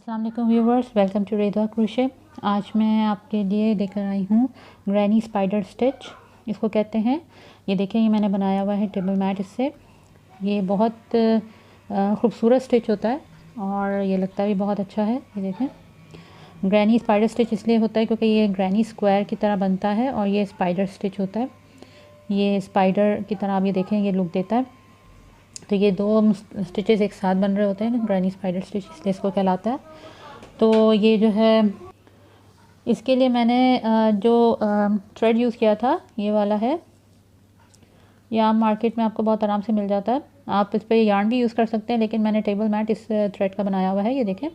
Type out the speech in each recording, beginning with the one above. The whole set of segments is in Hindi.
अस्सलाम वालेकुम व्यूवर्स, वेलकम टू रेदा क्रोशे। आज मैं आपके लिए लेकर आई हूँ ग्रैनी स्पाइडर स्टिच, इसको कहते हैं। ये देखें, ये मैंने बनाया हुआ है टेबल मैट इससे। ये बहुत खूबसूरत स्टिच होता है और ये लगता भी बहुत अच्छा है। ये देखें, ग्रैनी स्पाइडर स्टिच इसलिए होता है क्योंकि ये ग्रैनी स्क्वायर की तरह बनता है और ये स्पाइडर स्टिच होता है। ये स्पाइडर की तरह आप ये देखें, ये लुक देता है। तो ये दो स्टिचेस एक साथ बन रहे होते हैं, ग्रैनी स्पाइडर स्टिच इसलिए इसको कहलाता है। तो ये जो है, इसके लिए मैंने जो थ्रेड यूज़ किया था ये वाला है। ये आम मार्केट में आपको बहुत आराम से मिल जाता है। आप इस पर यार्न भी यूज़ कर सकते हैं, लेकिन मैंने टेबल मैट इस थ्रेड का बनाया हुआ है। ये देखें,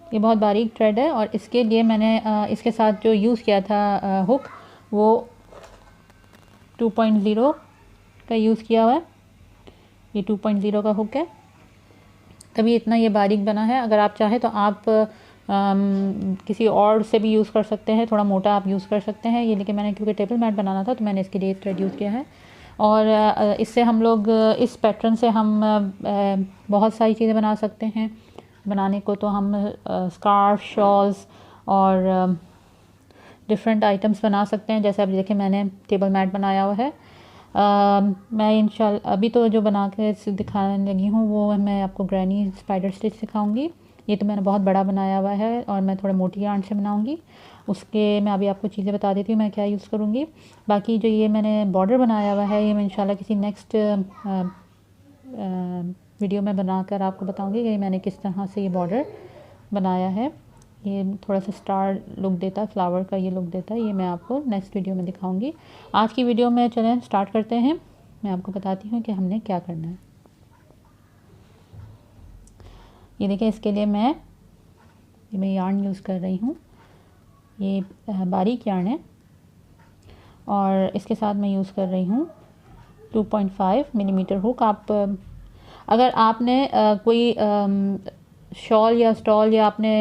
ये बहुत बारीक थ्रेड है और इसके लिए मैंने इसके साथ जो यूज़ किया था हुक, वो 2.0 का यूज़ किया हुआ है। ये 2.0 का हुक है, तभी इतना ये बारीक बना है। अगर आप चाहें तो आप किसी और से भी यूज़ कर सकते हैं, थोड़ा मोटा आप यूज़ कर सकते हैं। ये लेकिन मैंने क्योंकि टेबल मैट बनाना था तो मैंने इसके लिए थ्रेड यूज़ किया है। और इससे हम लोग इस पैटर्न से हम बहुत सारी चीज़ें बना सकते हैं। बनाने को तो हम स्कार्फ, शॉल्स और डिफरेंट आइटम्स बना सकते हैं। जैसे आप देखें, मैंने टेबल मैट बनाया हुआ है। मैं इंशाल्लाह अभी तो जो बना के दिखाने लगी हूँ वो मैं आपको ग्रैनी स्पाइडर स्टिच सिखाऊंगी। ये तो मैंने बहुत बड़ा बनाया हुआ है और मैं थोड़े मोटी यार्न से बनाऊंगी। उसके मैं अभी आपको चीज़ें बता देती हूँ मैं क्या यूज़ करूँगी। बाकी जो ये मैंने बॉर्डर बनाया हुआ है, ये मैं इंशाल्लाह किसी नेक्स्ट वीडियो में बनाकर आपको बताऊँगी कि मैंने किस तरह से ये बॉर्डर बनाया है। ये थोड़ा सा स्टार लुक देता है, फ्लावर का ये लुक देता है। ये मैं आपको नेक्स्ट वीडियो में दिखाऊंगी। आज की वीडियो में चलें स्टार्ट करते हैं। मैं आपको बताती हूँ कि हमने क्या करना है। ये देखें, इसके लिए मैं यार्न यूज़ कर रही हूँ। ये बारीक यार्न है और इसके साथ मैं यूज़ कर रही हूँ 2.5 मिलीमीटर हुक। आप अगर आपने कोई शॉल या स्टॉल या आपने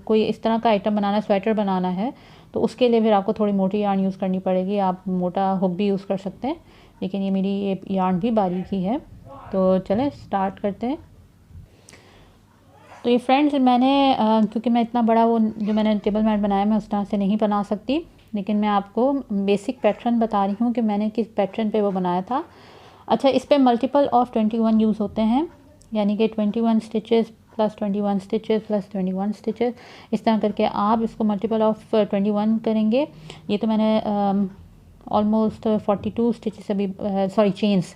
कोई इस तरह का आइटम बनाना है, स्वेटर बनाना है, तो उसके लिए फिर आपको थोड़ी मोटी यार्न यूज़ करनी पड़ेगी। आप मोटा हुक भी यूज़ कर सकते हैं, लेकिन ये मेरी ये यार्न भी बारीक ही है। तो चलें स्टार्ट करते हैं। तो ये फ्रेंड्स, मैंने क्योंकि मैं इतना बड़ा वो जो मैंने टेबल मैट बनाया मैं उस तरह से नहीं बना सकती, लेकिन मैं आपको बेसिक पैटर्न बता रही हूँ कि मैंने किस पैटर्न पे वो बनाया था। अच्छा, इस पर मल्टीपल ऑफ 21 यूज़ होते हैं, यानी कि 21 stitches plus 21 stitches plus 21 stitches, इस तरह करके आप इसको मल्टीपल ऑफ 21 करेंगे। ये तो मैंने ऑलमोस्ट 42 स्टिचेस अभी चेन्स,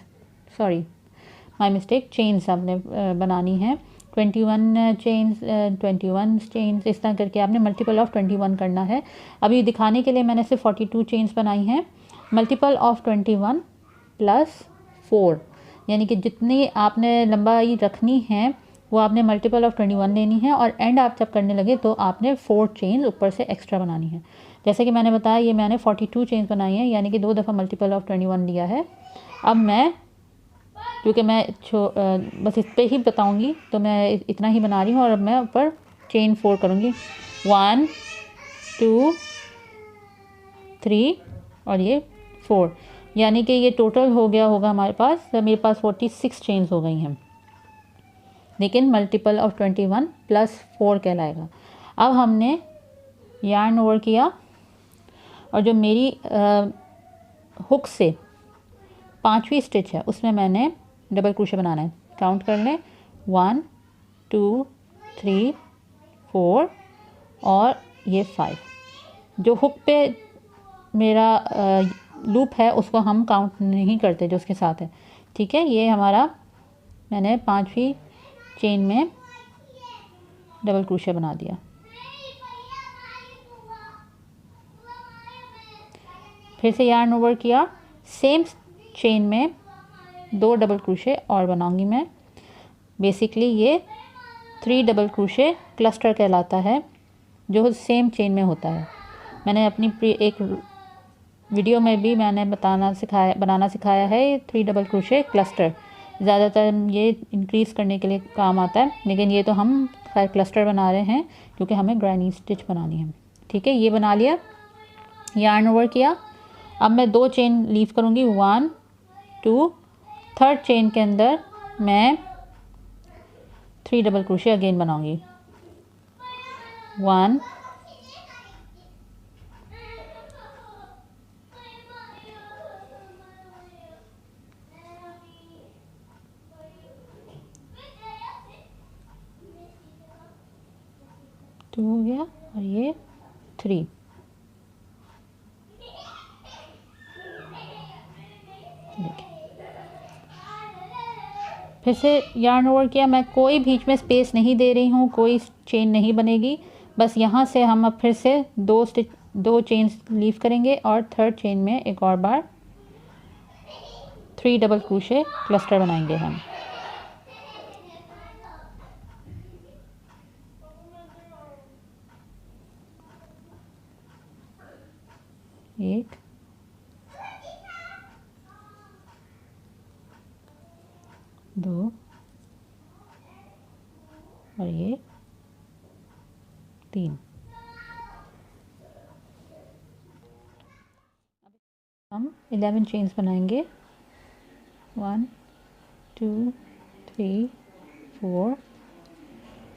माय मिस्टेक, चेन्स आपने बनानी है। 21 चेन्स, 21 चेन्स, इस तरह करके आपने मल्टीपल ऑफ 21 करना है। अभी दिखाने के लिए मैंने सिर्फ 42 चेन्स बनाई हैं। मल्टीपल ऑफ 21 प्लस 4, यानी कि जितनी आपने लंबाई रखनी है वो आपने मल्टीपल ऑफ 21 लेनी है और एंड आप जब करने लगे तो आपने 4 चेन्स ऊपर से एक्स्ट्रा बनानी है। जैसे कि मैंने बताया, ये मैंने 42 चेन्स बनाई हैं, यानी कि 2 दफ़ा मल्टीपल ऑफ 21 लिया है। अब मैं, क्योंकि मैं बस इस पर ही बताऊंगी तो मैं इतना ही बना रही हूँ और अब मैं ऊपर चेन 4 करूँगी। 1 2 3 और ये 4, यानी कि ये टोटल हो गया होगा हमारे पास, मेरे पास 46 चेन्स हो गई हैं, लेकिन मल्टीपल ऑफ 21 प्लस 4 कहलाएगा। अब हमने यार्न ओवर किया और जो मेरी हुक से 5वीं स्टिच है उसमें मैंने डबल क्रोशे बनाना है। काउंट कर लें, 1 2 3 4 और ये 5। जो हुक पे मेरा लूप है उसको हम काउंट नहीं करते, जो उसके साथ है, ठीक है। ये हमारा, मैंने 5वीं चेन में डबल क्रोशे बना दिया। फिर से यार्न ओवर किया, सेम चेन में 2 डबल क्रोशे और बनाऊंगी मैं। बेसिकली ये 3 डबल क्रोशे क्लस्टर कहलाता है, जो सेम चेन में होता है। मैंने अपनी एक वीडियो में भी मैंने बनाना सिखाया है 3 डबल क्रोशे क्लस्टर। ज़्यादातर ये इंक्रीज़ करने के लिए काम आता है, लेकिन ये तो हम खैर क्लस्टर बना रहे हैं क्योंकि हमें ग्रैनी स्टिच बनानी है, ठीक है। ये बना लिया, यार्न ओवर किया। अब मैं 2 चेन लीव करूँगी, 1 2, थर्ड चेन के अंदर मैं 3 डबल क्रोशे अगेन बनाऊंगी। 1 2 हो गया और ये 3। देखिए फिर से यार्न ओवर किया। मैं कोई बीच में स्पेस नहीं दे रही हूँ, कोई चेन नहीं बनेगी। बस यहाँ से हम अब फिर से 2 चेन्स लीव करेंगे और थर्ड चेन में एक और बार 3 डबल क्रोशे क्लस्टर बनाएंगे हम। एक, दो और ये 3। हम 11 चेन्स बनाएंगे। 1 2 3 4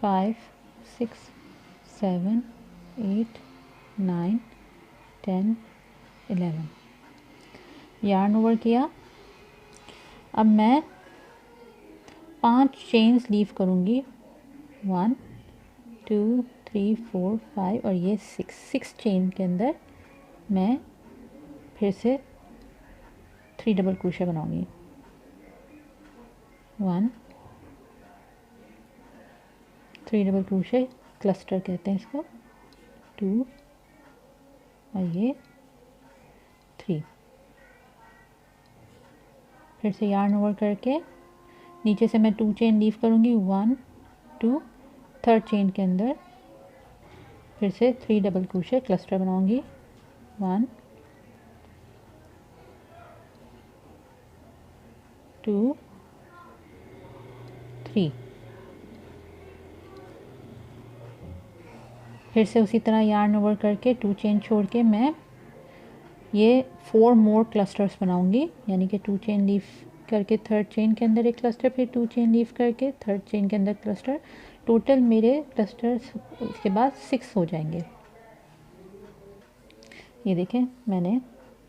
5 6 7 8 9 10 11। यार्न ओवर किया। अब मैं 5 चेन्स लीव करूँगी। 1 2 3 4 5 और ये 6 चेन के अंदर मैं फिर से 3 डबल क्रोशे बनाऊंगी। 1 3 डबल क्रोशे क्लस्टर कहते हैं इसको। 2 और ये 3। फिर से यार्न ओवर करके नीचे से मैं 2 चेन लीव करूँगी। 1 2 थर्ड चेन के अंदर फिर से 3 डबल क्रोशे क्लस्टर बनाऊंगी। 1 2 3। फिर से उसी तरह यार्न ओवर करके 2 चेन छोड़ के मैं ये 4 मोर क्लस्टर्स बनाऊंगी। यानी कि 2 चेन लीव करके थर्ड चेन के अंदर एक क्लस्टर, फिर 2 चेन लीव करके थर्ड चेन के अंदर क्लस्टर। टोटल मेरे क्लस्टर्स उसके बाद 6 हो जाएंगे। ये देखें मैंने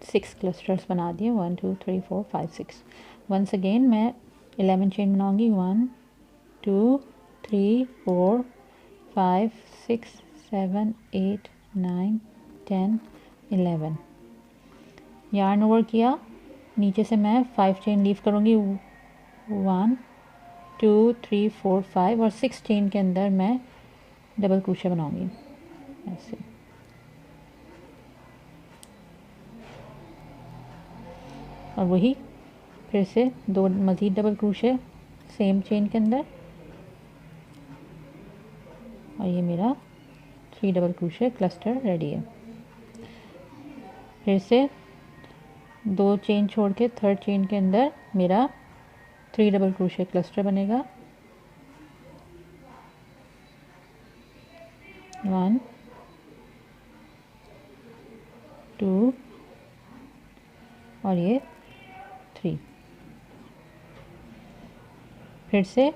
6 क्लस्टर्स बना दिए। 1 2 3 4 5 6। वंस अगेन मैं 11 चेन बनाऊंगी। 1 2 3 4 5 6 7 8 9 10 11। यार्न ओवर किया। नीचे से मैं 5 चेन लीव करूँगी। 1 2 3 4 5 और 6 चेन के अंदर मैं डबल क्रोशे बनाऊंगी ऐसे। और वही फिर से 2 मज़ीद डबल क्रोशे सेम चेन के अंदर और ये मेरा 3 डबल क्रोशे क्लस्टर रेडी है। फिर से 2 चेन छोड़ के थर्ड चेन के अंदर मेरा 3 डबल क्रोशे क्लस्टर बनेगा। 1 2 और ये 3। फिर से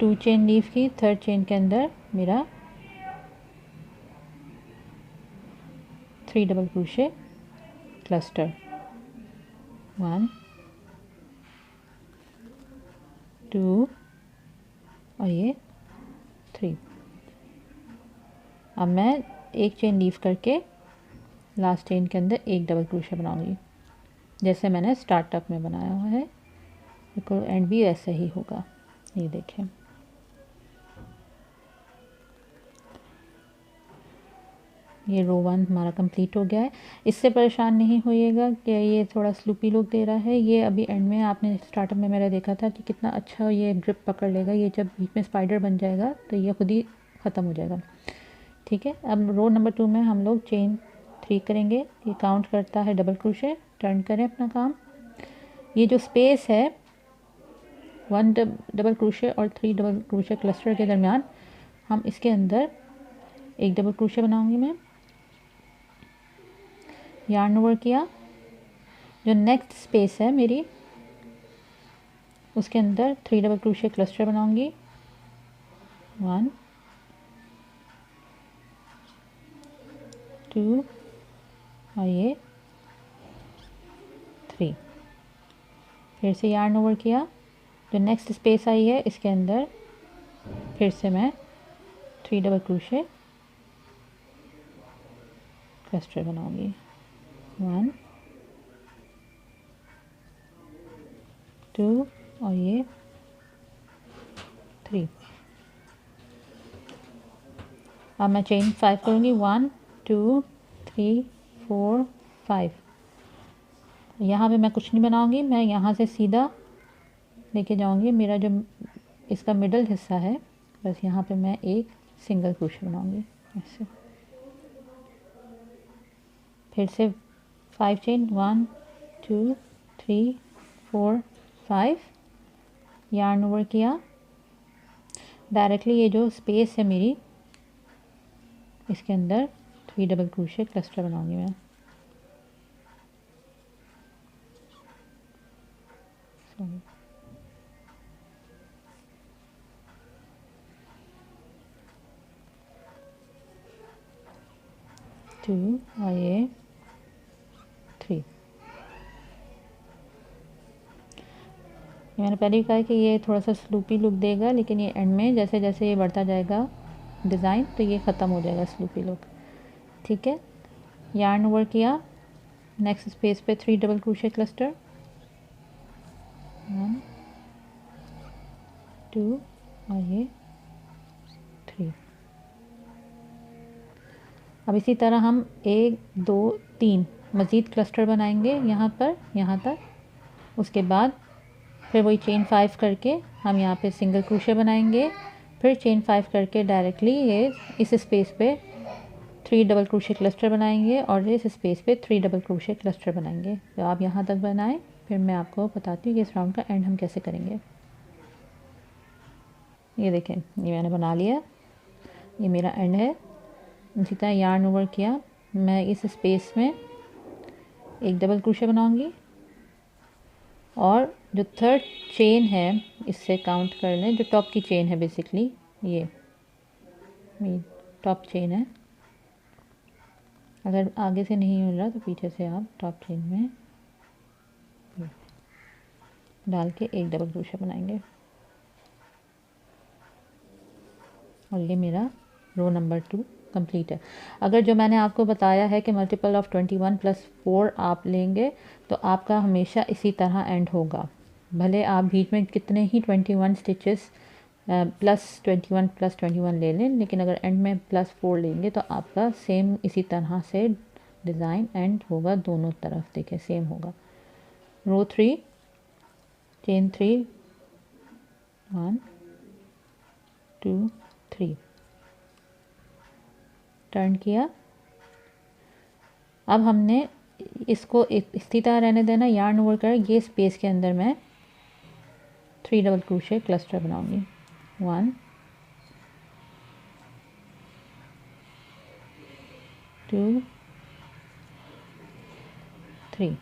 2 चेन लीव की थर्ड चेन के अंदर मेरा 3 डबल क्रोशे क्लस्टर। 1 2 और ये 3। अब मैं एक चेन लीव करके लास्ट चेन के अंदर एक डबल क्रोशे बनाऊंगी जैसे मैंने स्टार्टअप में बनाया हुआ है। बिल्कुल एंड भी ऐसा ही होगा। ये देखें ये रो 1 हमारा कंप्लीट हो गया है। इससे परेशान नहीं होइएगा कि ये थोड़ा स्लूपी लुक दे रहा है। ये अभी एंड में आपने स्टार्टअप में मेरा देखा था कि कितना अच्छा ये ग्रिप पकड़ लेगा। ये जब बीच में स्पाइडर बन जाएगा तो ये खुद ही ख़त्म हो जाएगा। ठीक है, अब रो नंबर 2 में हम लोग चेन 3 करेंगे। ये काउंट करता है डबल क्रोशे। टर्न करें अपना काम। ये जो स्पेस है 1 डबल क्रोशे और 3 डबल क्रोशे क्लस्टर के दरमियान हम इसके अंदर एक डबल क्रोशे बनाऊंगी मैं। यार्न ओवर किया। जो नेक्स्ट स्पेस है मेरी उसके अंदर 3 डबल क्रोशे क्लस्टर बनाऊंगी, 1 2 और ये 3। फिर से यार्न ओवर किया, जो नेक्स्ट स्पेस आई है इसके अंदर फिर से मैं 3 डबल क्रोशे क्लस्टर बनाऊंगी, 1 2 और ये 3। अब मैं चेन 5 करूँगी, 1 2 3 4 5। यहाँ पे मैं कुछ नहीं बनाऊँगी, मैं यहाँ से सीधा लेके जाऊँगी, मेरा जो इसका मिडल हिस्सा है बस यहाँ पे मैं एक सिंगल क्रोशे बनाऊँगी ऐसे। फिर से 5 चेन, 1 2 3 4 5, यार्न ओवर किया, डायरेक्टली ये जो स्पेस है मेरी इसके अंदर 3 डबल क्रोशे क्लस्टर बनाऊंगी मैं। टू और ये 3। मैंने पहले ही कहा कि ये थोड़ा सा स्लूपी लुक देगा, लेकिन ये एंड में जैसे जैसे ये बढ़ता जाएगा डिज़ाइन तो ये ख़त्म हो जाएगा स्लूपी लुक। ठीक है, यार्न ओवर किया, नेक्स्ट स्पेस पे 3 डबल क्रोशे क्लस्टर, 1 2 और ये 3। अब इसी तरह हम 1 2 3 मज़ीद क्लस्टर बनाएंगे यहाँ पर, यहाँ तक। उसके बाद फिर वही चेन 5 करके हम यहाँ पे सिंगल क्रोशे बनाएंगे, फिर चेन 5 करके डायरेक्टली ये इस स्पेस पे 3 डबल क्रोशे क्लस्टर बनाएंगे और इस स्पेस पे 3 डबल क्रोशे क्लस्टर बनाएंगे। तो आप यहाँ तक बनाएं, फिर मैं आपको बताती हूँ कि इस राउंड का एंड हम कैसे करेंगे। ये देखें, ये मैंने बना लिया, ये मेरा एंड है। इसी तरह यार्न ओवर किया, मैं इस स्पेस में एक डबल क्रोशे बनाऊंगी और जो थर्ड चेन है इससे काउंट कर लें, जो टॉप की चेन है बेसिकली ये टॉप चेन है। अगर आगे से नहीं मिल रहा तो पीछे से आप टॉप चेन में डाल के एक डबल क्रोशे बनाएंगे और ये मेरा रो नंबर 2 कंप्लीट है। अगर जो मैंने आपको बताया है कि मल्टीपल ऑफ 21 + 4 आप लेंगे तो आपका हमेशा इसी तरह एंड होगा। भले आप बीच में कितने ही 21 स्टिचेस +21 + 21 ले लें, लेकिन अगर एंड में +4 लेंगे तो आपका सेम इसी तरह से डिज़ाइन एंड होगा, दोनों तरफ देखिए सेम होगा। रो 3 चेन 3 1 2 3 टर्न किया। अब हमने इसको इसी तरह रहने देना, यार्न ओवर कर ये स्पेस के अंदर मैं 3 डबल क्रोशे क्लस्टर बनाऊंगी, 1 2 3।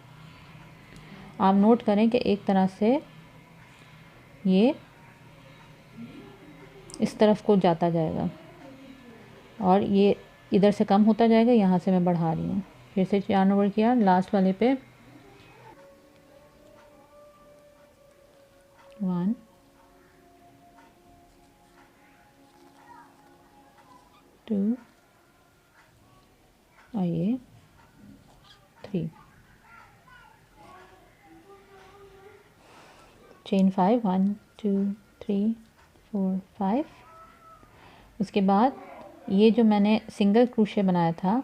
आप नोट करें कि एक तरह से ये इस तरफ को जाता जाएगा और ये इधर से कम होता जाएगा, यहाँ से मैं बढ़ा रही हूँ। फिर से यार्न ओवर किया, लास्ट वाले पे 1 2 और ये 3, चेन 5 1 2 3 4 5। उसके बाद ये जो मैंने सिंगल क्रोशे बनाया था,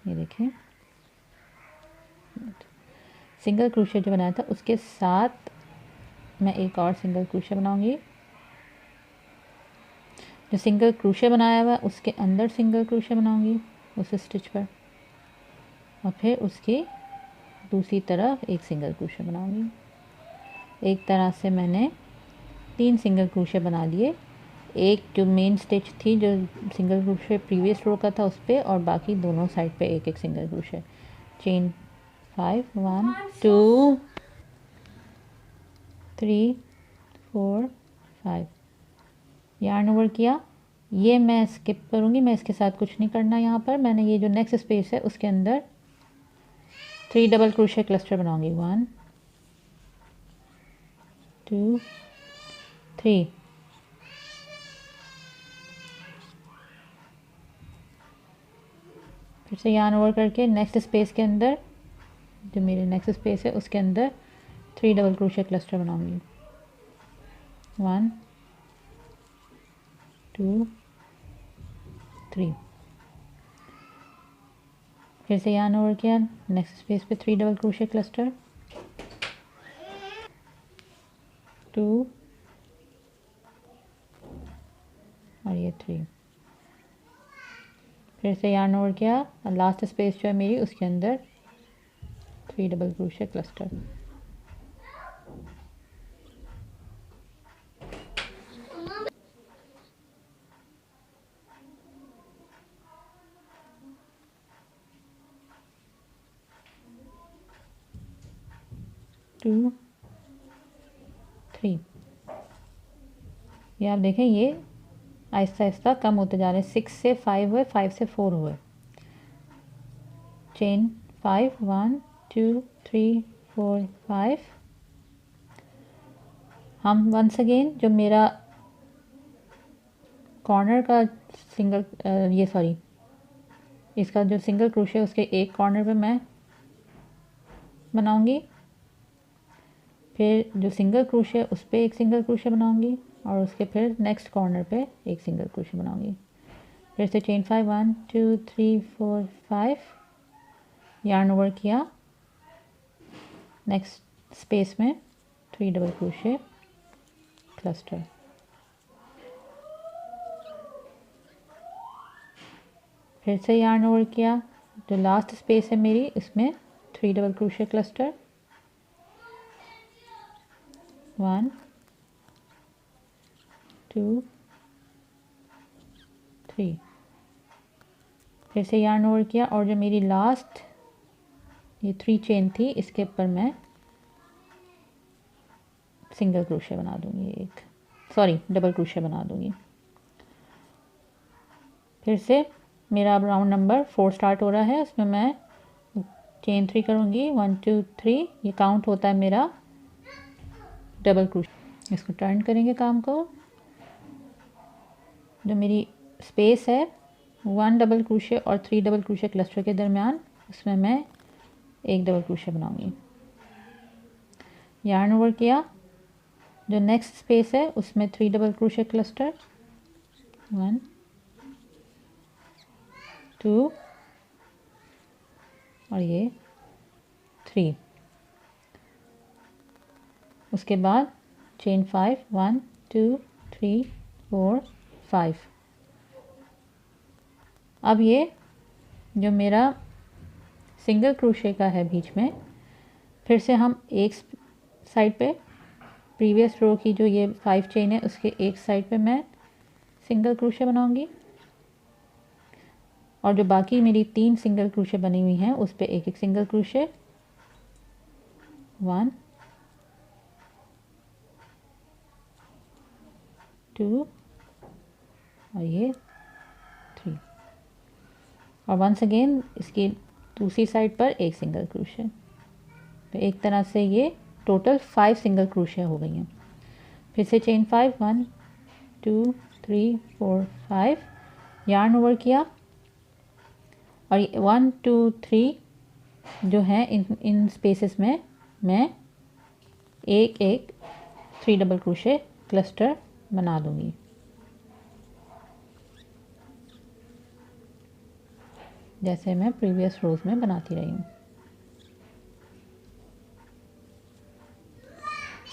ये देखें सिंगल क्रोशे जो बनाया था उसके साथ मैं एक और सिंगल क्रोशे बनाऊंगी। जो सिंगल क्रोशे बनाया हुआ उसके अंदर सिंगल क्रोशे बनाऊंगी उस स्टिच पर, और फिर उसकी दूसरी तरफ एक सिंगल क्रोशे बनाऊंगी। एक तरह से मैंने 3 सिंगल क्रोशे बना लिए, एक जो मेन स्टिच थी जो सिंगल क्रोशे प्रीवियस रो का था उस पर, और बाकी दोनों साइड पे एक एक single crochet. Chain 5 1 2 3 4 5 yarn over किया। ये मैं स्किप करूँगी, मैं इसके साथ कुछ नहीं करना। यहाँ पर मैंने ये जो नेक्स्ट स्पेस है उसके अंदर 3 डबल क्रोशे क्लस्टर बनाऊंगी। 1 2 3। फिर से यार्न ओवर करके नेक्स्ट स्पेस के अंदर, जो मेरे नेक्स्ट स्पेस है उसके अंदर 3 डबल क्रोशे क्लस्टर बनाऊंगी। 1 2 3। फिर से यार्न ओवर किया, नेक्स्ट स्पेस पे 3 डबल क्रोशे क्लस्टर, 2 और ये 3। फिर से यार्न ओवर किया और लास्ट स्पेस जो है मेरी उसके अंदर 3 डबल क्रोशे क्लस्टर। टू 3। ये आप देखें ये आहिस्ता आहिस्ता कम होते जा रहे हैं। 6 से 5 हुए, 5 से 4 हुए। चेन 5 1 2 3 4 5। हम वंस अगेन जो मेरा कॉर्नर का सिंगल इसका जो सिंगल क्रोशे उसके एक कॉर्नर पे मैं बनाऊंगी, फिर जो सिंगल क्रोशे उस पर एक सिंगल क्रोशे बनाऊंगी और उसके फिर नेक्स्ट कॉर्नर पे एक सिंगल क्रोशे बनाऊंगी। फिर से चेन 5 1 2 3 4 5 यार्न ओवर किया, नेक्स्ट स्पेस में 3 डबल क्रोशे क्लस्टर। फिर से यार्न ओवर किया, जो लास्ट स्पेस है मेरी इसमें 3 डबल क्रोशे क्लस्टर। 1 2 3। फिर से यार्न ओवर किया और जो मेरी लास्ट ये 3 चेन थी इसके ऊपर मैं सिंगल क्रोशे बना दूंगी, डबल क्रोशे बना दूंगी। फिर से मेरा अब राउंड नंबर 4 स्टार्ट हो रहा है, उसमें मैं चेन 3 करूँगी। 1 2 3 ये काउंट होता है मेरा डबल क्रोशे। इसको टर्न करेंगे काम को। जो मेरी स्पेस है 1 डबल क्रोशे और 3 डबल क्रोशे क्लस्टर के दरमियान, उसमें मैं एक डबल क्रोशे बनाऊंगी। यार्न ओवर किया, जो नेक्स्ट स्पेस है उसमें 3 डबल क्रोशे क्लस्टर। 1 2 और ये 3। उसके बाद चेन 5 1 2 3 4 5। अब ये जो मेरा सिंगल क्रोशे का है बीच में, फिर से हम एक साइड पे प्रीवियस रो की जो ये 5 चेन है उसके एक साइड पे मैं सिंगल क्रोशे बनाऊंगी और जो बाकी मेरी 3 सिंगल क्रोशे बनी हुई हैं उस पे एक एक सिंगल क्रोशे। 1 2 और ये 3 और वंस अगेन इसकी दूसरी साइड पर एक सिंगल क्रोशे। तो एक तरह से ये टोटल 5 सिंगल क्रोशे हो गई हैं। फिर से चेन 5 1 2 3 4 5 यार्न ओवर किया और 1 2 3 जो है इन स्पेसेस में मैं एक एक 3 डबल क्रोशे क्लस्टर बना दूंगी। जैसे मैं प्रीवियस रोज में बनाती रही हूँ।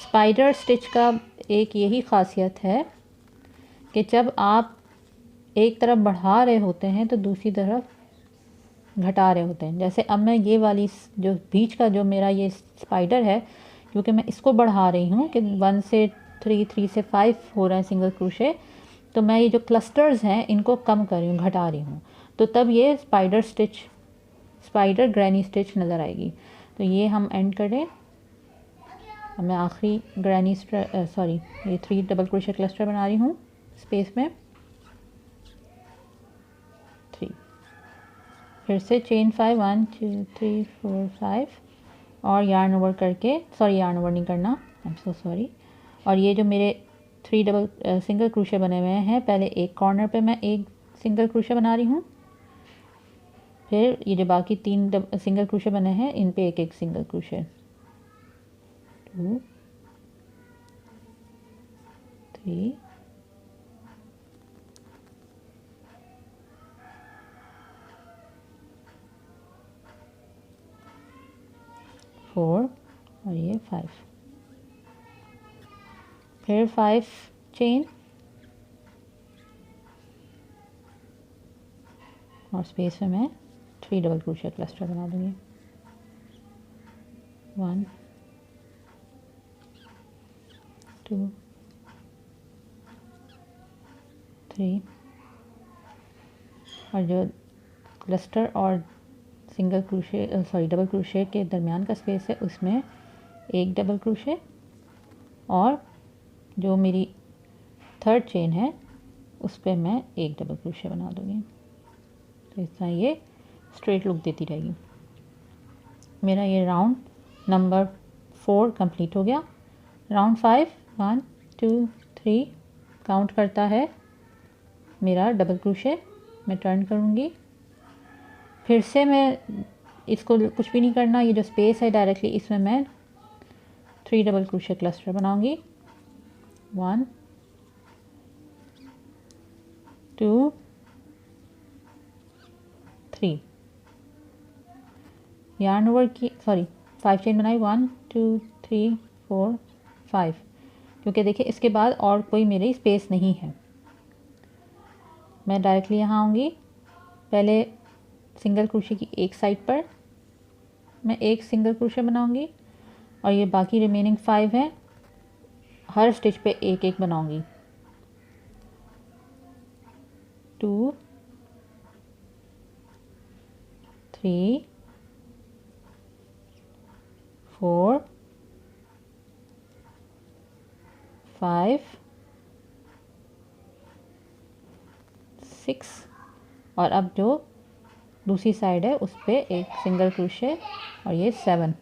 स्पाइडर स्टिच का एक यही खासियत है कि जब आप एक तरफ बढ़ा रहे होते हैं तो दूसरी तरफ घटा रहे होते हैं। जैसे अब मैं ये वाली जो बीच का जो मेरा ये स्पाइडर है, क्योंकि मैं इसको बढ़ा रही हूँ कि 1 से 3 3 से 5 हो रहा है सिंगल क्रोशे, तो मैं ये जो क्लस्टर्स हैं इनको कम कर रही हूँ, घटा रही हूँ। तो तब ये स्पाइडर ग्रैनी स्टिच नज़र आएगी। तो ये हम एंड करें। अब मैं आखिरी ग्रैनी सॉरी ये 3 डबल क्रोशे क्लस्टर बना रही हूँ स्पेस में 3। फिर से चेन 5 1 2 3 4 5 और यार्न ओवर करके, सॉरी यार्न ओवर नहीं करना, आई एम सो सॉरी। और ये जो मेरे 3 डबल सिंगल क्रोशे बने हुए हैं, पहले एक कॉर्नर पे मैं एक सिंगल क्रोशे बना रही हूँ, फिर ये जो बाकी 3 सिंगल क्रोशे बने हैं इन पे एक एक सिंगल क्रोशे, 2 3 4 और ये 5, फिर 5 चेन और स्पेस में मैं 3 डबल क्रोशे क्लस्टर बना दूंगी, 1 2 3 और जो क्लस्टर और single crochet sorry double crochet के दरमियान का स्पेस है उसमें एक डबल क्रोशे और जो मेरी 3rd चेन है उस पर मैं एक डबल क्रोशे बना दूँगी। तो इस तरह ये स्ट्रेट लुक देती रहेगी। मेरा ये राउंड नंबर 4 कंप्लीट हो गया। राउंड 5 1 2 3 काउंट करता है मेरा डबल क्रोशे, मैं टर्न करूँगी, फिर से मैं इसको कुछ भी नहीं करना, ये जो स्पेस है डायरेक्टली इसमें मैं 3 डबल क्रोशे क्लस्टर बनाऊंगी, 1 2 3 यार्न ओवर की, सॉरी 5 चेन बनाई, 1 2 3 4 5, क्योंकि देखिए इसके बाद और कोई मेरी स्पेस नहीं है। मैं डायरेक्टली यहाँ आऊँगी, पहले सिंगल क्रोशे की एक साइड पर मैं एक सिंगल क्रोशे बनाऊंगी और ये बाकी रिमेनिंग 5 हैं, हर स्टिच पे एक एक बनाऊंगी, 2 3 4 5 6 और अब जो दूसरी साइड है उस पर एक सिंगल क्रोशे और ये 7,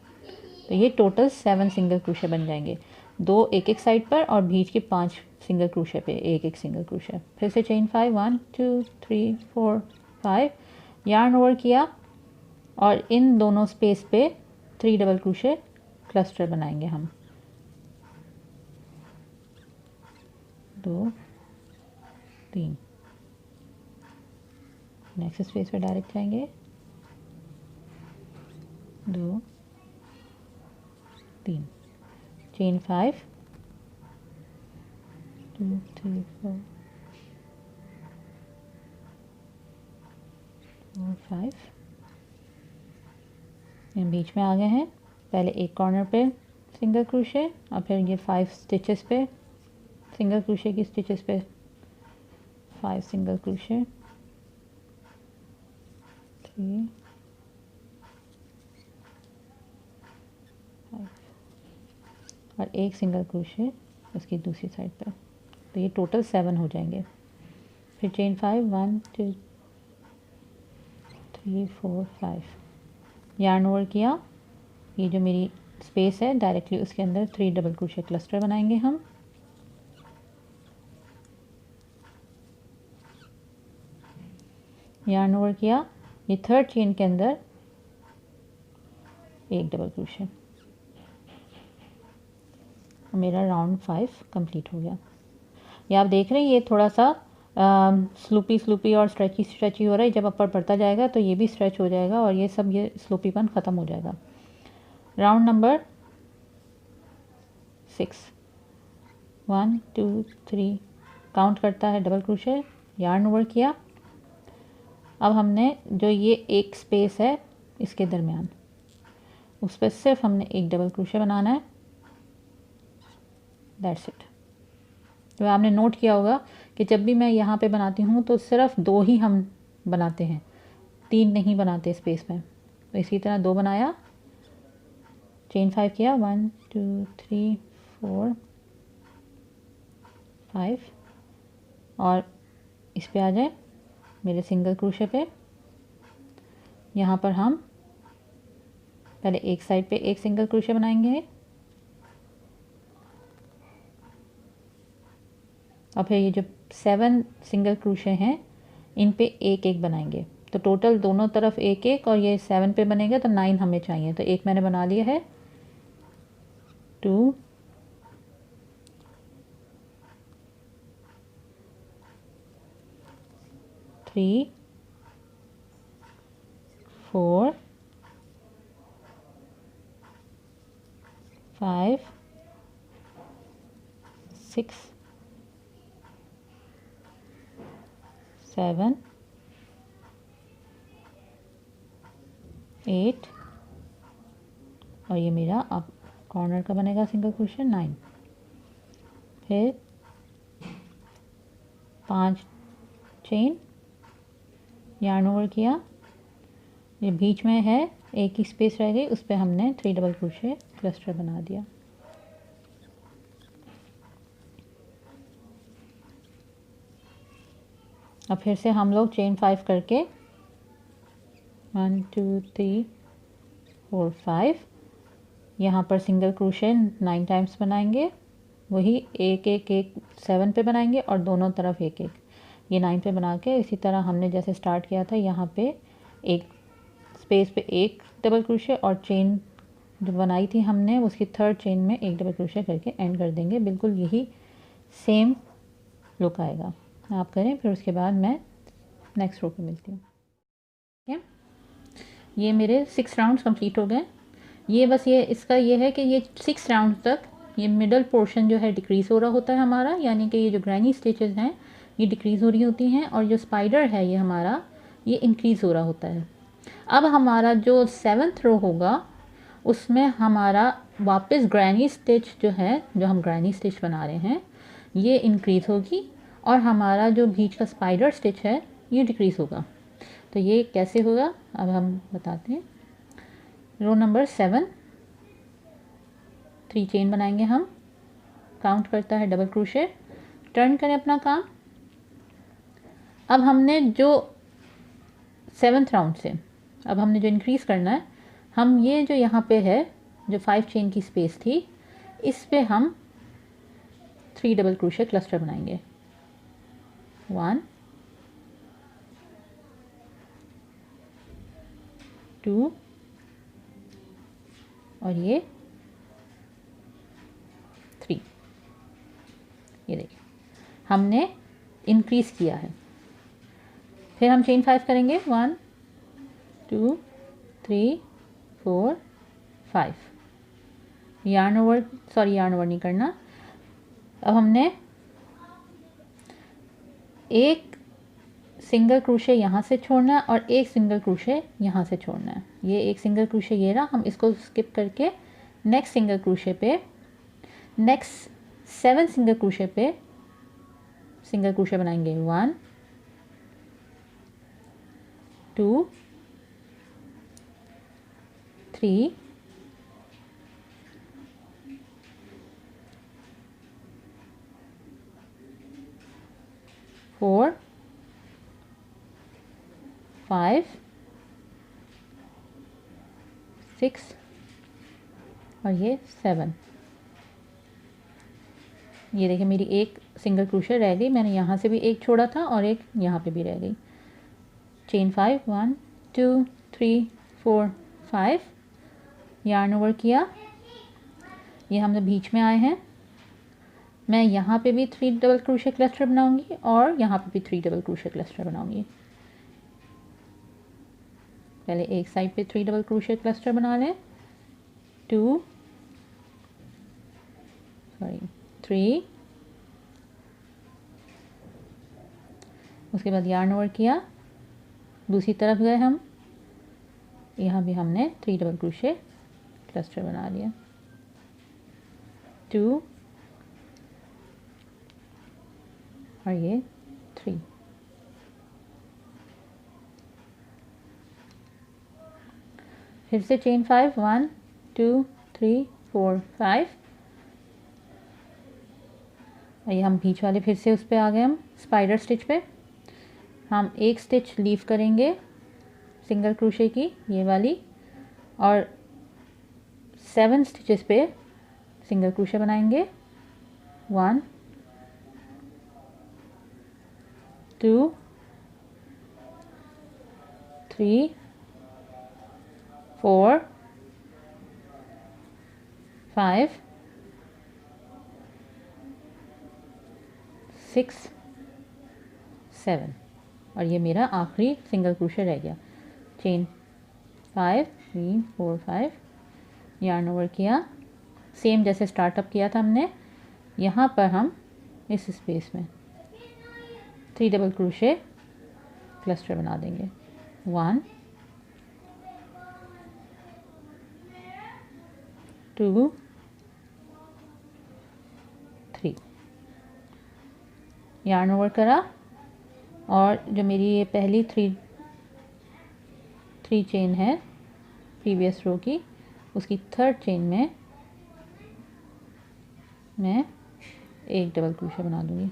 तो ये टोटल 7 सिंगल क्रोशे बन जाएंगे, 2 एक एक साइड पर और बीच के 5 सिंगल क्रोशे पे एक एक सिंगल क्रोशे। फिर से चेन 5 1 2 3 4 5 यार्न ओवर किया और इन दोनों स्पेस पे 3 डबल क्रोशे क्लस्टर बनाएंगे हम, 2 3 नेक्स्ट स्पेस पे डायरेक्ट जाएंगे, 2 3 चेन 5 2 3 4 5 ये बीच में आ गए हैं, पहले एक कॉर्नर पे सिंगल क्रोशे और फिर ये 5 स्टिचेस पे सिंगल क्रोशे की स्टिचेस पे 5 सिंगल क्रोशे, 3 5 और एक सिंगल क्रोशे उसकी दूसरी साइड पर, तो ये टोटल 7 हो जाएंगे। फिर चेन 5 1 2 3 4 5 यार्न ओवर किया, ये जो मेरी स्पेस है डायरेक्टली उसके अंदर 3 डबल क्रोशे क्लस्टर बनाएंगे हम, यार्न ओवर किया, ये 3rd चेन के अंदर एक डबल क्रोशे, मेरा राउंड 5 कंप्लीट हो गया। ये आप देख रहे हैं ये थोड़ा सा स्लूपी और स्ट्रेची हो रहा है, जब ऊपर बढ़ता जाएगा तो ये भी स्ट्रेच हो जाएगा और ये सब ये स्लूपीपन ख़त्म हो जाएगा। राउंड नंबर 6 1 2 3 काउंट करता है डबल क्रोशे, यार्न ओवर किया, अब हमने जो ये एक स्पेस है इसके दरमियान उस पर सिर्फ हमने एक डबल क्रोशे बनाना है, दैट्स इट। तो आपने नोट किया होगा कि जब भी मैं यहाँ पे बनाती हूँ तो सिर्फ 2 ही हम बनाते हैं, 3 नहीं बनाते स्पेस में। तो इसी तरह 2 बनाया, चेन 5 किया, 1 2 3 4 5, और इस पे आ जाए मेरे सिंगल क्रोशे पे। यहाँ पर हम पहले एक साइड पे एक सिंगल क्रोशे बनाएंगे और फिर ये जो 7 सिंगल क्रोशे हैं इन पे एक एक बनाएंगे। तो टोटल दोनों तरफ एक एक, और ये 7 पे बनेगा तो 9 हमें चाहिए। तो एक मैंने बना लिया है, 2 3 4 5 6 7 8, और ये मेरा अब कॉर्नर का बनेगा सिंगल क्रोशे 9। फिर 5 चेन, यार्न ओवर किया, ये बीच में है एक ही स्पेस रह गई, उस पर हमने 3 डबल क्रोशे क्लस्टर बना दिया। अब फिर से हम लोग चेन 5 करके 1 2 3 4 5, यहाँ पर सिंगल क्रोशे 9 टाइम्स बनाएंगे, वही एक एक एक 7 पे बनाएंगे और दोनों तरफ एक एक, ये 9 पे बना के इसी तरह हमने जैसे स्टार्ट किया था यहाँ पे एक स्पेस पे एक डबल क्रोशे, और चेन जो बनाई थी हमने उसकी 3rd चेन में एक डबल क्रोशे करके एंड कर देंगे। बिल्कुल यही सेम लुक आएगा, आप करें। फिर उसके बाद मैं नेक्स्ट रो पे मिलती हूँ। ठीक है, ये मेरे 6 राउंड्स कंप्लीट हो गए। ये बस ये इसका ये है कि ये 6 राउंड तक ये मिडल पोर्शन जो है डिक्रीज़ हो रहा होता है हमारा, यानी कि ये जो ग्रैनी स्टिचेस हैं ये डिक्रीज़ हो रही होती हैं, और जो स्पाइडर है ये हमारा ये इंक्रीज़ हो रहा होता है। अब हमारा जो 7th रो होगा उसमें हमारा वापस ग्रैनी स्टिच जो है, जो हम ग्रैनी स्टिच बना रहे हैं, ये इंक्रीज़ होगी, और हमारा जो बीच का स्पाइडर स्टिच है ये डिक्रीज़ होगा। तो ये कैसे होगा अब हम बताते हैं। रो नंबर 7, 3 चेन बनाएंगे हम, काउंट करता है डबल क्रोशे, टर्न करें अपना काम। अब हमने जो 7th राउंड से अब हमने जो इंक्रीज़ करना है, हम ये जो यहाँ पे है जो 5 चेन की स्पेस थी इस पे हम 3 डबल क्रोशे क्लस्टर बनाएंगे, 1 2, और ये 3। ये देखिए हमने इंक्रीज़ किया है। फिर हम चेन 5 करेंगे, 1 2 3 4 5, यार्न ओवर नहीं करना। अब हमने एक सिंगल क्रोशे यहाँ से छोड़ना है और एक सिंगल क्रोशे यहाँ से छोड़ना है। ये एक सिंगल क्रोशे ये रहा, हम इसको स्किप करके नेक्स्ट सिंगल क्रोशे पे, नेक्स्ट 7 सिंगल क्रोशे पे सिंगल क्रोशे बनाएंगे, 1 2 3 4 5 6, और ये 7। ये देखिए मेरी एक सिंगल क्रोशे रह गई, मैंने यहाँ से भी एक छोड़ा था और एक यहाँ पे भी रह गई। चेन 5, 1 2 3 4 5, यार्न ओवर किया, ये हमने बीच में आए हैं। मैं यहाँ पे भी 3 डबल क्रोशे क्लस्टर बनाऊंगी और यहाँ पे भी 3 डबल क्रोशे क्लस्टर बनाऊंगी। पहले एक साइड पे 3 डबल क्रोशे क्लस्टर बना लें, 3, उसके बाद यार्न ओवर किया, दूसरी तरफ गए हम, यहाँ भी हमने 3 डबल क्रोशे क्लस्टर बना लिया, 2, और ये 3। फिर से चेन 5, 1 2 3 4 5। ये हम बीच वाले फिर से उस पे आ गए, हम स्पाइडर स्टिच पे हम एक स्टिच लीव करेंगे सिंगल क्रोशे की, ये वाली, और 7 स्टिचेस पे सिंगल क्रोशे बनाएंगे। 1 2 3 4 5 6 7, और ये मेरा आखिरी सिंगल क्रोशे रह गया। चेन 5 3 4 5, यार्न ओवर किया, सेम जैसे स्टार्टअप किया था हमने। यहाँ पर हम इस स्पेस में 3 डबल क्रोशे क्लस्टर बना देंगे। 1 2 3, यार्न ओवर करा, और जो मेरी ये पहली थ्री चेन है प्रीवियस रो की, उसकी थर्ड चेन में मैं एक डबल क्रोशे बना दूंगी।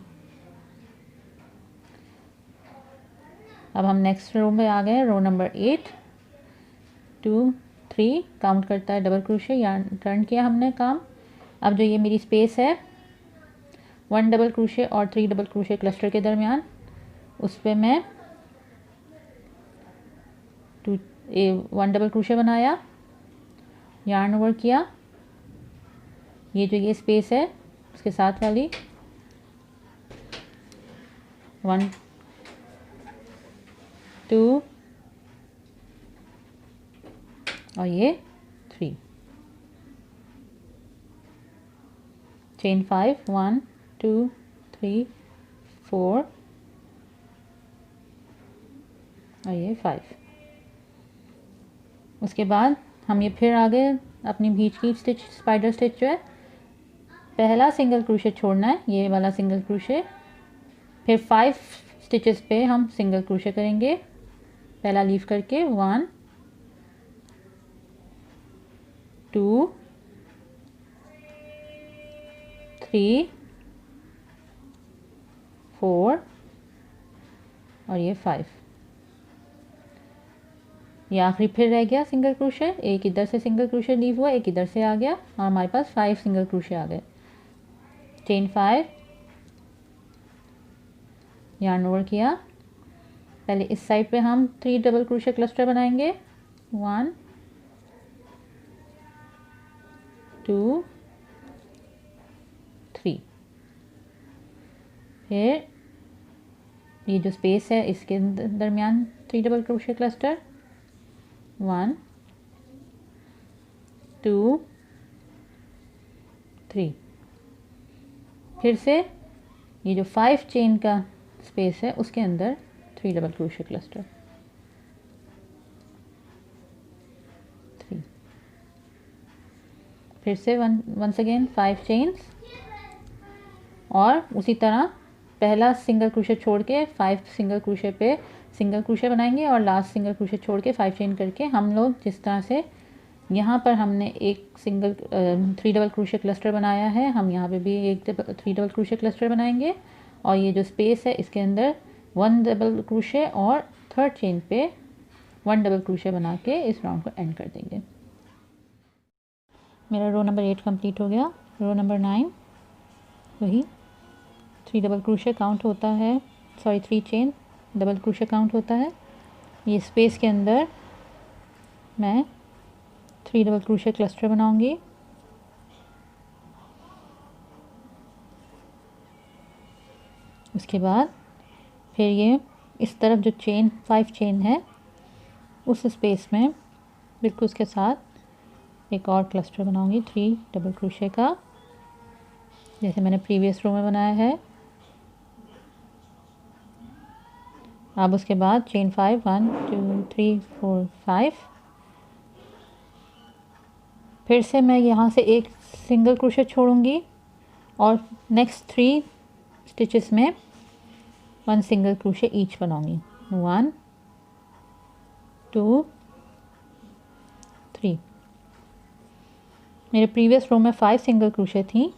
अब हम नेक्स्ट रो में आ गए, रो नंबर 8। 2 3 काउंट करता है डबल क्रोशे, या टर्न किया हमने काम। अब जो ये मेरी स्पेस है 1 डबल क्रोशे और 3 डबल क्रोशे क्लस्टर के दरमियान, उस पर मैं 1 डबल क्रोशे बनाया, यार्न ओवर किया, ये जो ये स्पेस है उसके साथ वाली 1 2 और ये 3, चेन 5 1 2 3 4 और ये 5। उसके बाद हम ये फिर आ गए अपनी बीच की स्टिच, स्पाइडर स्टिच जो है, पहला सिंगल क्रोशे छोड़ना है, ये वाला सिंगल क्रोशे, फिर 5 स्टिचेस पे हम सिंगल क्रोशे करेंगे, पहला लीव करके 1 2 3 4 और ये 5। ये आखिरी फिर रह गया सिंगल क्रोशे, एक इधर से सिंगल क्रोशे लीव हुआ, एक इधर से आ गया, और हमारे पास 5 सिंगल क्रोशे आ गए। चेन 5, यार्न ओवर किया, पहले इस साइड पे हम 3 डबल क्रोशे क्लस्टर बनाएंगे। 1 2 3, फिर ये जो स्पेस है इसके दरमियान 3 डबल क्रोशे क्लस्टर, 1 2 3, फिर से ये जो 5 चेन का स्पेस है उसके अंदर 3 डबल क्रोशे क्लस्टर, 3, फिर से वंस अगेन 5 चेन्स, और उसी तरह पहला सिंगल क्रोशे छोड़ के 5 सिंगल क्रोशे पे सिंगल क्रोशे बनाएंगे, और लास्ट सिंगल क्रोशे छोड़ के 5 चेन करके हम लोग जिस तरह से यहाँ पर हमने एक सिंगल 3 डबल क्रोशे क्लस्टर बनाया है, हम यहाँ पे भी एक 3 डबल क्रोशे क्लस्टर बनाएंगे, और ये जो स्पेस है इसके अंदर 1 डबल क्रोशे और थर्ड चेन पे 1 डबल क्रोशे बना के इस राउंड को एंड कर देंगे। मेरा रो नंबर 8 कंप्लीट हो गया। रो नंबर 9 वही 3 डबल क्रोशे काउंट होता है, sorry 3 chain double crochet count होता है। ये स्पेस के अंदर मैं 3 डबल क्रोशे क्लस्टर बनाऊंगी, उसके बाद फिर ये इस तरफ जो चेन 5 चेन है उस स्पेस में बिल्कुल उसके साथ एक और क्लस्टर बनाऊंगी 3 डबल क्रोशे का, जैसे मैंने प्रीवियस रो में बनाया है। अब उसके बाद चेन 5 1 2 3 4 5, फिर से मैं यहाँ से एक सिंगल क्रोशे छोड़ूंगी, और नेक्स्ट 3 स्टिचेस में 1 सिंगल क्रोशे ईच बनाऊंगी। 1 2 3, मेरे प्रीवियस रो में 5 सिंगल क्रोशे थी,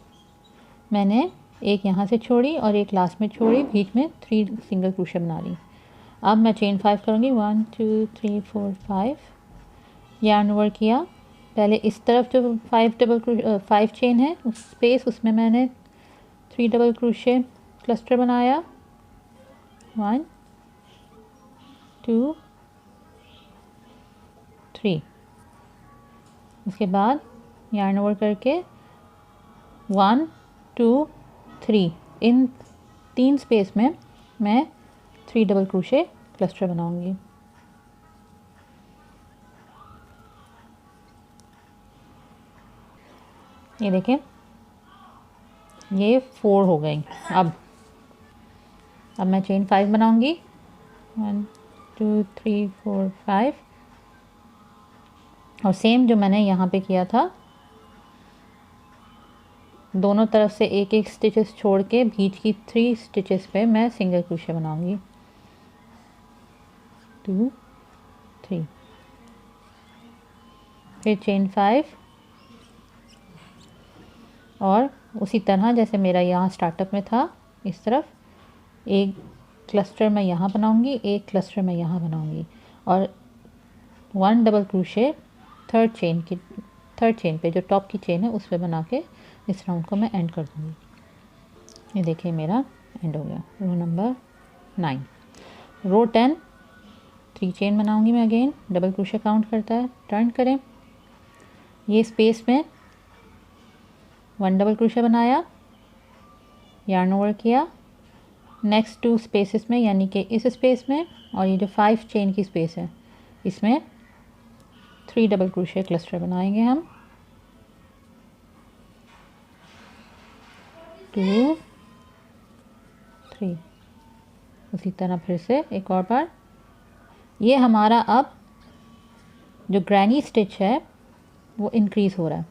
मैंने एक यहाँ से छोड़ी और एक लास्ट में छोड़ी, बीच में 3 सिंगल क्रोशे बना ली। अब मैं चेन 5 करूँगी, 1 2 3 4 5, यार्न ओवर किया। पहले इस तरफ जो 5 चेन है उस स्पेस, उसमें मैंने 3 डबल क्रोशे क्लस्टर बनाया, 1 2 3। उसके बाद यार्न ओवर करके 1 2 3, इन 3 स्पेस में मैं 3 डबल क्रोशे क्लस्टर बनाऊंगी। ये देखें, ये 4 हो गई। अब मैं चेन 5 बनाऊंगी, 1 2 3 4 5, और सेम जो मैंने यहाँ पे किया था, दोनों तरफ से एक एक स्टिचेस छोड़ के बीच की 3 स्टिचेस पे मैं सिंगल क्रोशे बनाऊंगी, 2 3, फिर चेन 5, और उसी तरह जैसे मेरा यहाँ स्टार्टअप में था, इस तरफ एक क्लस्टर मैं यहाँ बनाऊंगी, एक क्लस्टर मैं यहाँ बनाऊंगी, और 1 डबल क्रोशे थर्ड चेन पे, जो टॉप की चेन है उस पे बना के इस राउंड को मैं एंड कर दूँगी। ये देखिए मेरा एंड हो गया, रो नंबर 9। रो 10, 3 चेन बनाऊंगी मैं, अगेन डबल क्रोशे काउंट करता है, टर्न करें, ये स्पेस में 1 डबल क्रोशे बनाया, यार्न ओवर किया, नेक्स्ट 2 स्पेसेस में, यानी कि इस स्पेस में और ये जो 5 चेन की स्पेस है इसमें 3 डबल क्रोशे क्लस्टर बनाएंगे हम, 2 3। उसी तरह फिर से एक और बार। ये हमारा अब जो ग्रैनी स्टिच है वो इंक्रीज़ हो रहा है।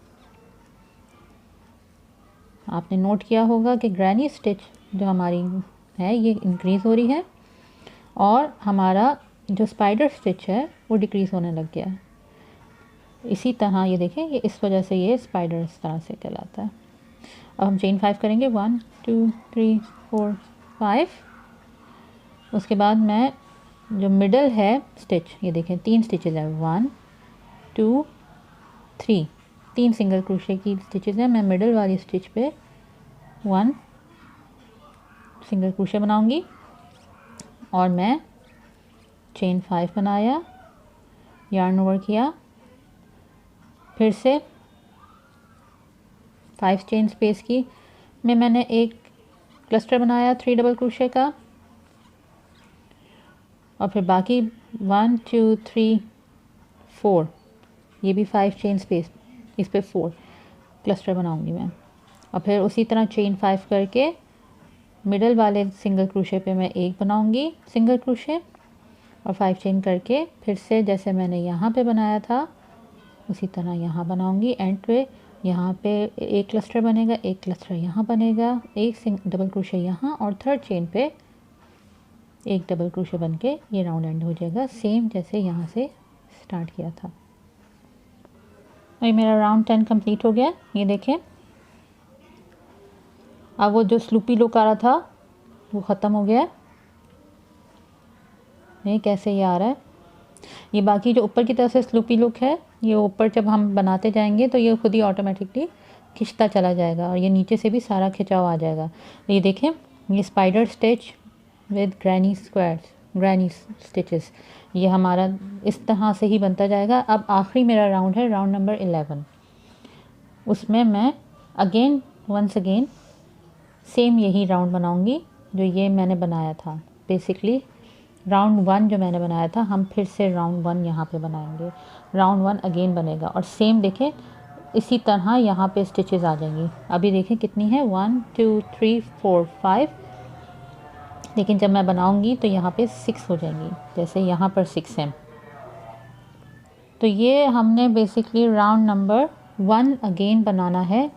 आपने नोट किया होगा कि ग्रैनी स्टिच जो हमारी है ये इंक्रीज़ हो रही है, और हमारा जो स्पाइडर स्टिच है वो डिक्रीज़ होने लग गया है। इसी तरह ये देखें, ये इस वजह से ये स्पाइडर इस तरह से कहलाता है। अब हम चेन 5 करेंगे, 1 2 3 4 5। उसके बाद मैं जो मिडल है स्टिच, ये देखें 3 स्टिचेज है, 1 2 3, 3 सिंगल क्रोशे की स्टिचेज है। मैं मिडल वाली स्टिच पे 1 सिंगल क्रोशे बनाऊंगी, और मैं चेन 5 बनाया, यार्न ओवर किया, फिर से 5 चेन स्पेस की में मैंने एक क्लस्टर बनाया 3 डबल क्रोशे का, और फिर बाकी 1 2 3 4, ये भी 5 चेन स्पेस, इस पे 4 क्लस्टर बनाऊंगी मैं, और फिर उसी तरह चेन 5 करके मिडल वाले सिंगल क्रोशे पे मैं एक बनाऊंगी सिंगल क्रोशे, और 5 चेन करके फिर से जैसे मैंने यहाँ पे बनाया था उसी तरह यहाँ बनाऊंगी। एंड पे यहाँ पे एक क्लस्टर बनेगा, एक क्लस्टर यहाँ बनेगा, एक डबल क्रोशे यहाँ, और थर्ड चेन पे एक डबल क्रोशे बन के ये राउंड एंड हो जाएगा, सेम जैसे यहाँ से स्टार्ट किया था। ये मेरा राउंड 10 कंप्लीट हो गया। ये देखें, अब वो जो स्लूपी लुक आ रहा था वो ख़त्म हो गया। ये कैसे ये आ रहा है, ये बाकी जो ऊपर की तरफ से स्लूपी लुक है, ये ऊपर जब हम बनाते जाएंगे तो ये खुद ही ऑटोमेटिकली खिंचता चला जाएगा, और ये नीचे से भी सारा खिंचाव आ जाएगा। ये देखें, ये spider stitch with granny stitches, ये हमारा इस तरह से ही बनता जाएगा। अब आखिरी मेरा राउंड है, राउंड नंबर 11। उसमें मैं वंस अगेन सेम यही राउंड बनाऊंगी जो ये मैंने बनाया था। बेसिकली राउंड 1 जो मैंने बनाया था, हम फिर से राउंड 1 यहाँ पे बनाएंगे। राउंड 1 अगेन बनेगा, और सेम देखें इसी तरह यहाँ पे स्टिचेस आ जाएंगी। अभी देखें कितनी है, 1 2 3 4 5, लेकिन जब मैं बनाऊंगी तो यहाँ पे 6 हो जाएंगी, जैसे यहाँ पर 6 है। तो ये हमने बेसिकली राउंड नंबर 1 अगेन बनाना है।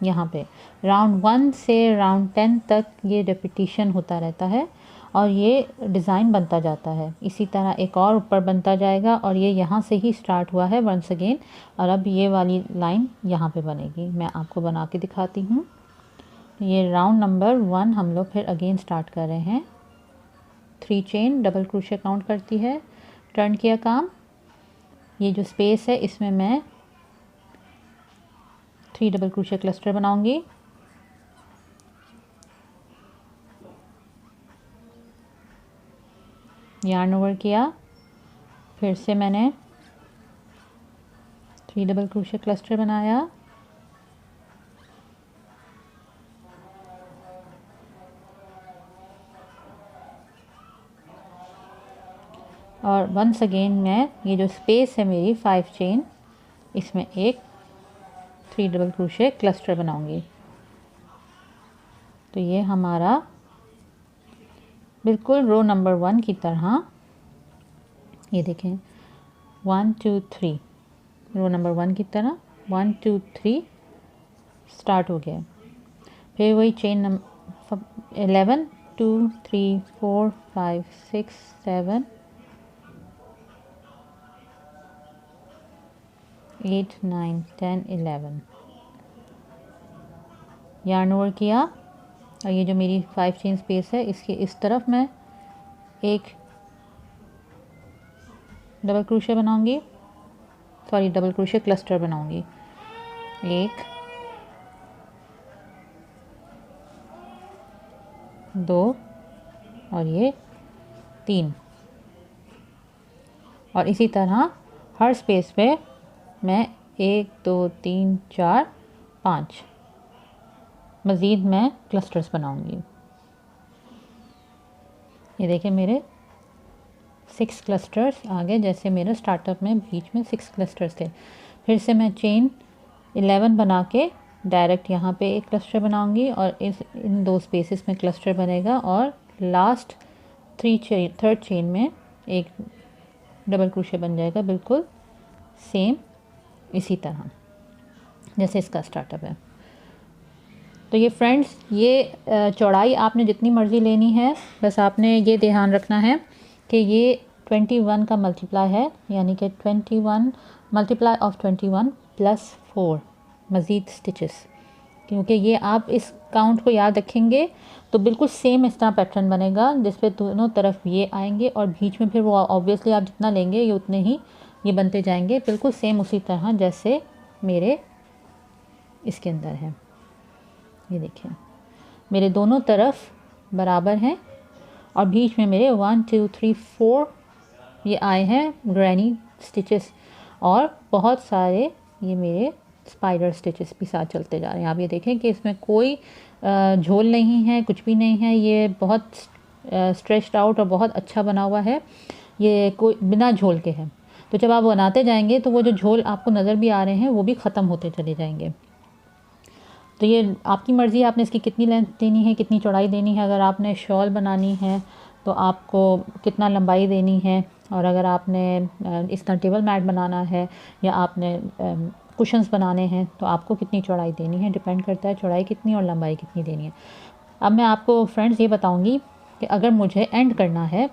यहाँ पे राउंड 1 से राउंड 10 तक ये रिपीटिशन होता रहता है, और ये डिज़ाइन बनता जाता है। इसी तरह एक और ऊपर बनता जाएगा और ये यहाँ से ही स्टार्ट हुआ है वंस अगेन, और अब ये वाली लाइन यहाँ पे बनेगी। मैं आपको बना के दिखाती हूँ। ये राउंड नंबर 1 हम लोग फिर अगेन स्टार्ट कर रहे हैं। 3 चेन डबल क्रोशे काउंट करती है, टर्न किया काम। ये जो स्पेस है इसमें मैं 3 डबल क्रोशे क्लस्टर बनाऊंगी। यार्न ओवर किया, फिर से मैंने 3 डबल क्रोशे क्लस्टर बनाया, और वंस अगेन मैं ये जो स्पेस है मेरी 5 चेन, इसमें एक 3 डबल क्रोशे क्लस्टर बनाऊंगी। तो ये हमारा बिल्कुल रो नंबर 1 की तरह, ये देखें 1 2 3 रो नंबर 1 की तरह 1 2 3 स्टार्ट हो गया। फिर वही चेन नंबर 11 2 3 4 5 6 7 8 9 10 11 यार्न ओवर किया, और ये जो मेरी 5 चेन स्पेस है इसके इस तरफ मैं एक डबल क्रोशे बनाऊंगी, सॉरी डबल क्रोशे क्लस्टर बनाऊंगी। 1 2 और ये 3, और इसी तरह हर स्पेस पे मैं 1 2 3 4 5 मज़ीद मैं क्लस्टर्स बनाऊंगी। ये देखिए मेरे 6 क्लस्टर्स आ गए, जैसे मेरे स्टार्टअप में बीच में 6 क्लस्टर्स थे। फिर से मैं चेन 11 बना के डायरेक्ट यहाँ पे एक क्लस्टर बनाऊंगी, और इन 2 स्पेसेस में क्लस्टर बनेगा, और लास्ट थर्ड चेन में एक डबल क्रोशे बन जाएगा, बिल्कुल सेम इसी तरह जैसे इसका स्टार्टअप है। तो ये फ्रेंड्स, ये चौड़ाई आपने जितनी मर्ज़ी लेनी है, बस आपने ये ध्यान रखना है कि ये 21 का मल्टीप्लाई है, यानी कि 21 मल्टीप्लाई ऑफ 21 प्लस 4 मज़ीद स्टिचेस। क्योंकि ये आप इस काउंट को याद रखेंगे तो बिल्कुल सेम इस तरह पैटर्न बनेगा, जिस पे दोनों तरफ ये आएंगे और बीच में फिर वो ऑब्वियसली आप जितना लेंगे ये उतने ही ये बनते जाएंगे, बिल्कुल सेम उसी तरह जैसे मेरे इसके अंदर है। ये देखिए मेरे दोनों तरफ बराबर हैं, और बीच में मेरे 1 2 3 4 ये आए हैं ग्रैनी स्टिचेस, और बहुत सारे ये मेरे स्पाइडर स्टिचेस भी साथ चलते जा रहे हैं। आप ये देखें कि इसमें कोई झोल नहीं है, कुछ भी नहीं है, ये बहुत स्ट्रेच्ड आउट और बहुत अच्छा बना हुआ है, ये कोई बिना झोल के है। तो जब आप बनाते जाएंगे तो वो जो झोल आपको नज़र भी आ रहे हैं वो भी ख़त्म होते चले जाएंगे। तो ये आपकी मर्ज़ी, आपने इसकी कितनी लेंथ देनी है, कितनी चौड़ाई देनी है। अगर आपने शॉल बनानी है तो आपको कितना लंबाई देनी है, और अगर आपने इस तरह टेबल मैट बनाना है या आपने कुशन्स बनाने हैं तो आपको कितनी चौड़ाई देनी है, डिपेंड करता है चौड़ाई कितनी और लंबाई कितनी देनी है। अब मैं आपको फ्रेंड्स ये बताऊंगी कि अगर मुझे एंड करना है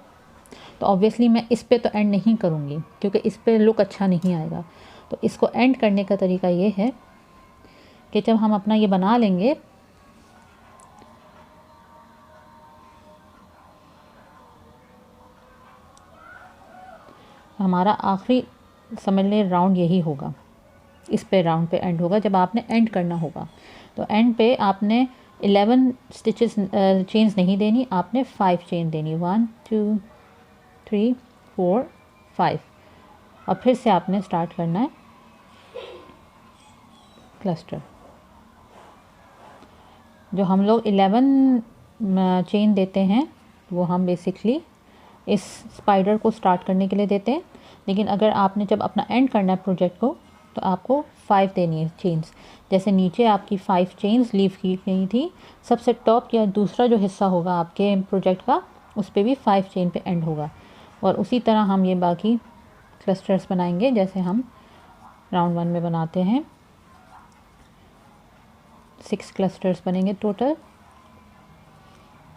तो ऑब्वियसली मैं इस पे तो एंड नहीं करूँगी, क्योंकि इस पे लुक अच्छा नहीं आएगा। तो इसको एंड करने का तरीका ये है कि जब हम अपना ये बना लेंगे हमारा आखिरी समझ लें राउंड यही होगा, इस पे राउंड पे एंड होगा जब आपने एंड करना होगा। तो एंड पे आपने 11 स्टिचेस चेन्स नहीं देनी, आपने 5 चेन देनी, 1 2 3 4 5, और फिर से आपने स्टार्ट करना है क्लस्टर। जो हम लोग 11 चेन देते हैं वो हम बेसिकली इस स्पाइडर को स्टार्ट करने के लिए देते हैं, लेकिन अगर आपने जब अपना एंड करना है प्रोजेक्ट को तो आपको 5 देनी है चेन्स। जैसे नीचे आपकी 5 चेन्स लीव की गई थी, सबसे टॉप या दूसरा जो हिस्सा होगा आपके प्रोजेक्ट का उस पर भी 5 चेन पे एंड होगा, और उसी तरह हम ये बाकी क्लस्टर्स बनाएंगे जैसे हम राउंड 1 में बनाते हैं। 6 क्लस्टर्स बनेंगे टोटल।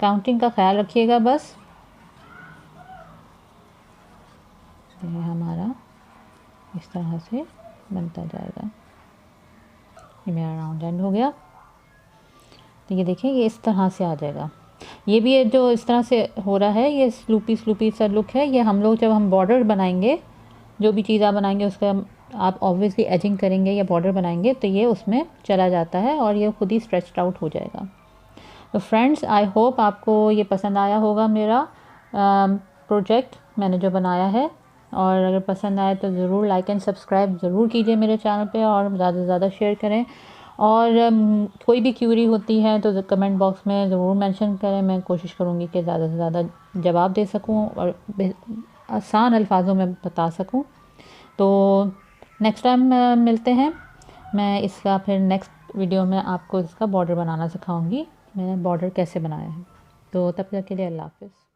काउंटिंग का ख्याल रखिएगा बस, ये हमारा इस तरह से बनता जाएगा। ये मेरा राउंड एंड हो गया। तो ये देखिए ये इस तरह से आ जाएगा। ये भी जो इस तरह से हो रहा है ये स्लूपी स्लूपी सा लुक है। ये हम लोग जब हम बॉर्डर बनाएंगे, जो भी चीज़ आप बनाएंगे उसका आप ऑब्वियसली एजिंग करेंगे या बॉर्डर बनाएंगे तो ये उसमें चला जाता है और ये खुद ही स्ट्रेच्ड आउट हो जाएगा। तो फ्रेंड्स, आई होप आपको ये पसंद आया होगा मेरा प्रोजेक्ट मैंने जो बनाया है। और अगर पसंद आए तो ज़रूर लाइक एंड सब्सक्राइब ज़रूर कीजिए मेरे चैनल पे और ज़्यादा से ज़्यादा शेयर करें। और कोई भी क्यूरी होती है तो कमेंट बॉक्स में ज़रूर मेंशन करें। मैं कोशिश करूँगी कि ज़्यादा से ज़्यादा जवाब दे सकूँ और आसान अल्फाजों में बता सकूँ। तो नेक्स्ट टाइम मिलते हैं। मैं इसका फिर नेक्स्ट वीडियो में आपको इसका बॉर्डर बनाना सिखाऊंगी, मैंने बॉर्डर कैसे बनाया है। तो तब तक के लिए अल्लाह हाफ़िज़।